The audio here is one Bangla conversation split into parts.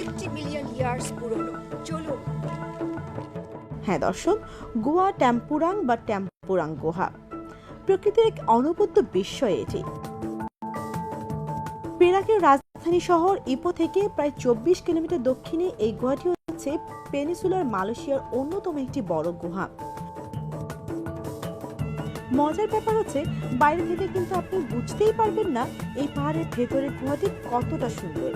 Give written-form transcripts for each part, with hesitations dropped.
50 মিলিয়ন ইয়ার্স পুরনো। চলুন। হ্যাঁ দর্শক, গোয়া টেম্পুরাং বা টেম্পুরাং গুহা প্রকৃতির এক অনবদ্য বিস্ময় এটি। পেরাকের রাজধানী শহর ইপো থেকে প্রায় 24 কিলোমিটার দক্ষিণে এই গুহাটি হচ্ছে পেনিসুলার মালয়েশিয়ার অন্যতম একটি বড় গুহা। মজার ব্যাপার হচ্ছে, বাইরে থেকে কিন্তু আপনি বুঝতেই পারবেন না এই পাহাড়ের ভেতরের গুহাটি কতটা সুন্দর।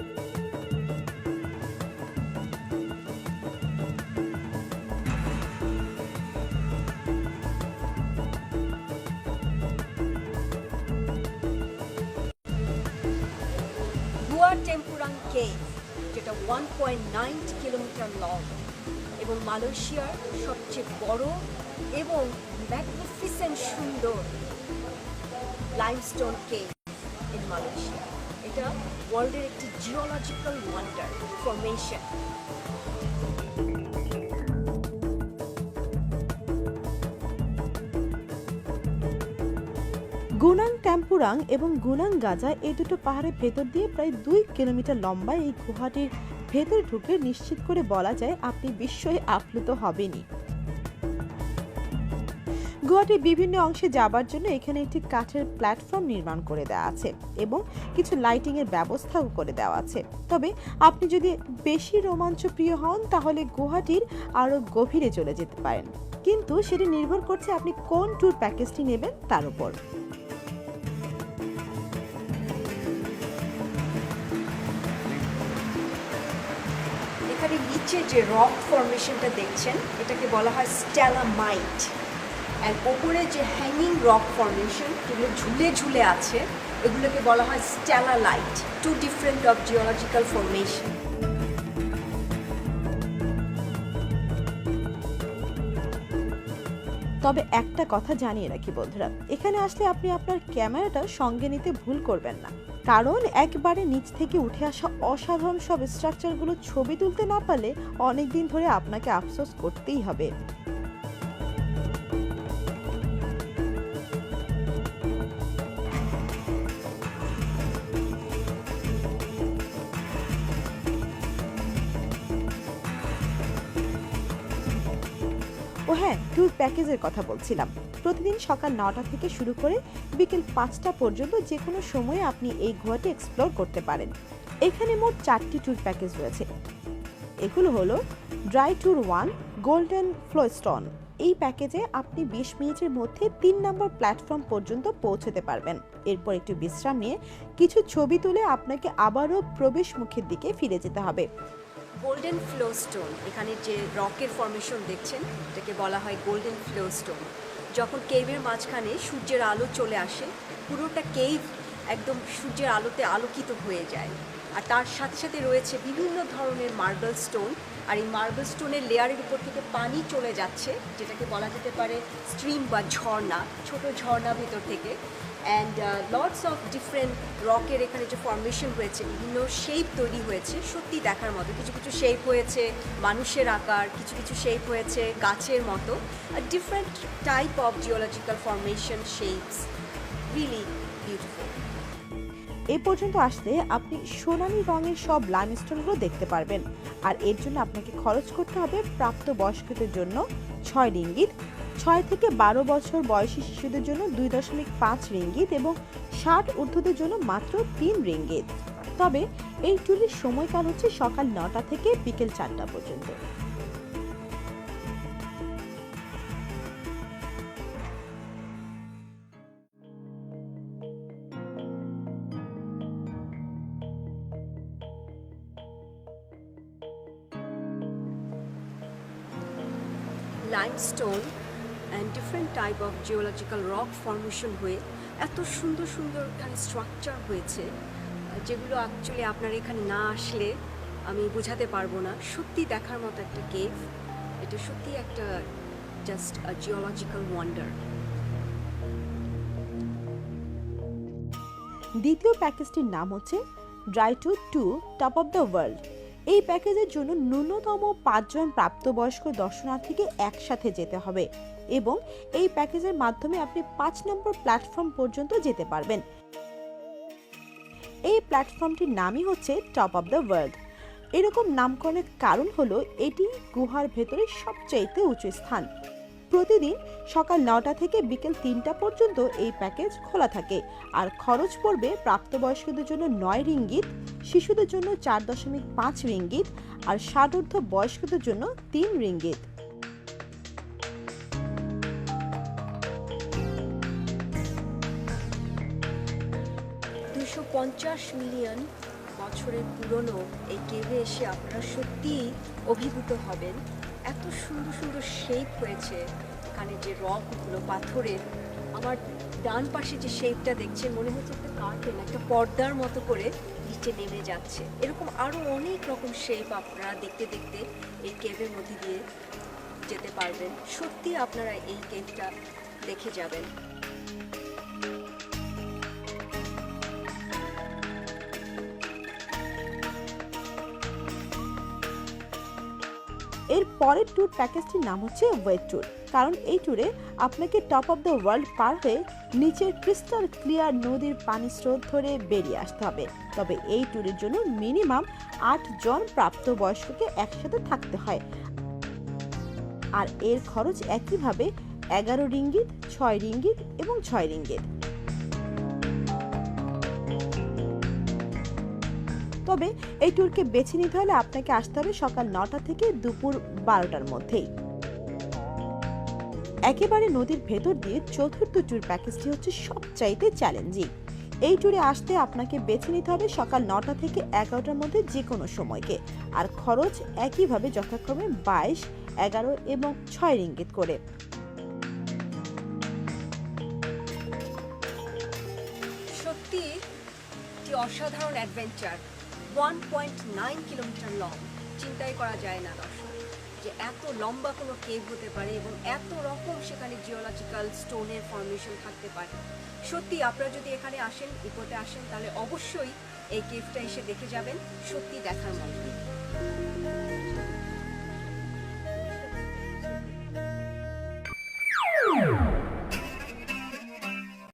গোয়া টেম্পুরাং কেভ, যেটা 1.9 কিলোমিটার লং এবং মালয়েশিয়ার সবচেয়ে বড় এবং ম্যাগনিফিসেন্ট সুন্দর লাইমস্টোন কেভ ইন মালয়েশিয়া। এটা ওয়ার্ল্ডের একটি জিওলজিক্যাল ওয়ান্ডার ফরমেশন। গুনাং টেম্পুরাং এবং গুনাং গাজা এই দুটো পাহাড়ের ভেতর দিয়ে প্রায় 2 কিলোমিটার লম্বা এই গুহাটির ভেতরে ঢুকে নিশ্চিত করে বলা যায় আপনি বিস্ময়ে আপ্লুত হবেনই। গুহাটির বিভিন্ন অংশে যাবার জন্য এখানে একটি কাঠের প্ল্যাটফর্ম নির্মাণ করে দেওয়া আছে এবং কিছু লাইটিং এর ব্যবস্থাও করে দেওয়া আছে। তবে আপনি যদি বেশি রোমাঞ্চ প্রিয় হন তাহলে গুহাটির আরো গভীরে চলে যেতে পারেন, কিন্তু সেটা নির্ভর করছে আপনি কোন ট্যুর প্যাকেজটি নেবেন তার উপর। এখানে নিচে যে রক ফরমেশনটা দেখছেন এটাকে বলা হয় স্ট্যালামাইট, আর ওপরে যে হ্যাঙ্গিং রক ফরমেশন যেগুলো ঝুলে ঝুলে আছে এগুলোকে বলা হয় stalactite. Two different of geological formation. তবে একটা কথা জানিয়ে রাখি বন্ধুরা, এখানে আসলে আপনি আপনার ক্যামেরাটা সঙ্গে নিতে ভুল করবেন না, কারণ একবারে নিচ থেকে উঠে আসা অসাধারণ সব স্ট্রাকচারগুলো ছবি তুলতে না পারলে অনেকদিন ধরে আপনাকে আফসোস করতেই হবে। ও হ্যাঁ, ট্যুর প্যাকেজের কথা বলছিলাম। প্রতিদিন সকাল 9টা থেকে শুরু করে বিকেল 5টা পর্যন্ত যে কোনো সময়ে আপনি এই গুহাটি এক্সপ্লোর করতে পারেন। এখানে মোট 4টি ট্যুর প্যাকেজ রয়েছে। এগুলো হলো ড্রাই ট্যুর 1 গোল্ডেন ফ্লোস্টোন। এই প্যাকেজে আপনি 20 মিনিটের মধ্যে 3 নম্বর প্ল্যাটফর্ম পর্যন্ত পৌঁছতে পারবেন। এরপর একটু বিশ্রাম নিয়ে কিছু ছবি তুলে আপনাকে আবারও প্রবেশ মুখের দিকে ফিরে যেতে হবে। গোল্ডেন ফ্লোস্টোন, এখানে যে রকের ফরমেশন দেখছেন এটাকে বলা হয় গোল্ডেন ফ্লোস্টোন। যখন কেভের মাঝখানে সূর্যের আলো চলে আসে পুরোটা কেভ একদম সূর্যের আলোতে আলোকিত হয়ে যায়, আর তার সাথে সাথে রয়েছে বিভিন্ন ধরনের মার্বেল স্টোন, আর এই মার্বেল স্টোনের লেয়ারের উপর থেকে পানি চলে যাচ্ছে, যেটাকে বলা যেতে পারে স্ট্রিম বা ঝর্ণা, ছোট ঝর্ণা ভেতর থেকে। অ্যান্ড লটস অফ ডিফারেন্ট রকের এখানে যে ফর্মেশন হয়েছে, বিভিন্ন শেপ তৈরি হয়েছে, সত্যি দেখার মতো। কিছু কিছু শেপ হয়েছে মানুষের আকার, কিছু কিছু শেপ হয়েছে গাছের মতো, different type of geological formation shapes, really beautiful. এই পর্যন্ত আসলে আপনি সোনালী রঙের সব লাইমস্টোনগুলো দেখতে পারবেন, আর এর জন্য আপনাকে খরচ করতে হবে প্রাপ্তবয়স্কদের জন্য 6 রিঙ্গিত, 6 থেকে 12 বছর বয়সী শিশুদের জন্য 2.5 রিঙ্গিত এবং 60 ঊর্ধ্বদের জন্য মাত্র 3 রিঙ্গিত। তবে এই ট্যুরের সময়কাল হচ্ছে সকাল 9টা থেকে বিকেল 4টা পর্যন্ত। Limestone and different type of geological rock formation হয়ে এত সুন্দর সুন্দর এখানে স্ট্রাকচার হয়েছে, যেগুলো অ্যাকচুয়ালি আপনার এখানে না আসলে আমি বোঝাতে পারবো না। সত্যি দেখার মতো একটা কেভ, এটা সত্যি একটা জাস্ট জিওলজিক্যাল ওয়ান্ডার। দ্বিতীয় প্যাকেজটির নাম হচ্ছে dry tour 2 top of the world. এই প্যাকেজের জন্য ন্যূনতম 5 জন প্রাপ্তবয়স্ক দর্শনার্থীকে একসাথে যেতে হবে এবং এই প্যাকেজের মাধ্যমে আপনি 5 নম্বর প্ল্যাটফর্ম পর্যন্ত যেতে পারবেন। এই প্ল্যাটফর্মটির নামই হচ্ছে টপ অফ দ্য ওয়ার্ল্ড। এরকম নামকরণের কারণ হলো এটি গুহার ভেতরে সবচাইতে উঁচু স্থান। প্রতিদিন সকাল 9টা থেকে বিকেল 3টা পর্যন্ত এই প্যাকেজ খোলা থাকে। আর খরচ পড়বে প্রাপ্তবয়স্কদের জন্য 9 রিঙ্গিত, শিশুদের জন্য 4.5 রিঙ্গিত আর ষাটোর্ধ্ব বয়স্কদের জন্য 3 রিঙ্গিত। 250 মিলিয়ন বছরের পুরনো এই কেভে এসে আপনারা সত্যিই অভিভূত হবেন। এত সুন্দর সুন্দর শেপ হয়েছে এখানে, যে রকগুলো পাথরের। আমার ডান পাশে যে শেপটা দেখছেন মনে হচ্ছে একটা কার্টেন, একটা পর্দার মতো করে নিচে নেমে যাচ্ছে। এরকম আরও অনেক রকম শেপ আপনারা দেখতে দেখতে এই কেভের মধ্যে দিয়ে যেতে পারবেন। সত্যি আপনারা এই কেভটা দেখে যাবেন। এর পরের ট্যুর প্যাকেজটির নাম হচ্ছে ওয়েট ট্যুর, কারণ এই ট্যুরে আপনাকে টপ অফ দ্য ওয়ার্ল্ড পার হয়ে নিচের ক্রিস্টাল ক্লিয়ার নদীর পানি স্রোত ধরে বেরিয়ে আসতে হবে। তবে এই ট্যুরের জন্য মিনিমাম 8 জন প্রাপ্তবয়স্ককে একসাথে থাকতে হয়। আর এর খরচ একইভাবে 11 রিঙ্গিত, 6 রিঙ্গিত এবং 6 রিঙ্গিত। তবে এই ট্যুরকে বেছে নিতে হলে আপনাকে আসতে হবে সকাল 9টা থেকে দুপুর 12টার মধ্যেই। একেবারে নদীর ভেতর দিয়ে চতুর্থ ট্যুর প্যাকেজটি হচ্ছে সবচাইতে চ্যালেঞ্জিং। এই ট্যুরে আসতে আপনাকে বেছে নিতে হবে সকাল 9টা থেকে 11টার মধ্যে যে কোনো সময়কে। আর খরচ একইভাবে যথাক্রমে 22, 11 এবং 6 রিঙ্গিত করে। সত্যি একটি অসাধারণ অ্যাডভেঞ্চার। 1.9 kilometre long. চিন্তাই করা যায় না দর্শক যে এত লম্বা কোনো কেভ হতে পারে এবং এত রকম সেখানে জিওলজিক্যাল স্টোনের ফর্মেশন থাকতে পারে। সত্যি আপনারা যদি এখানে আসেন, ইকোতে আসেন, তাহলে অবশ্যই এই কেভটা এসে দেখে যাবেন। সত্যি দেখার মতো।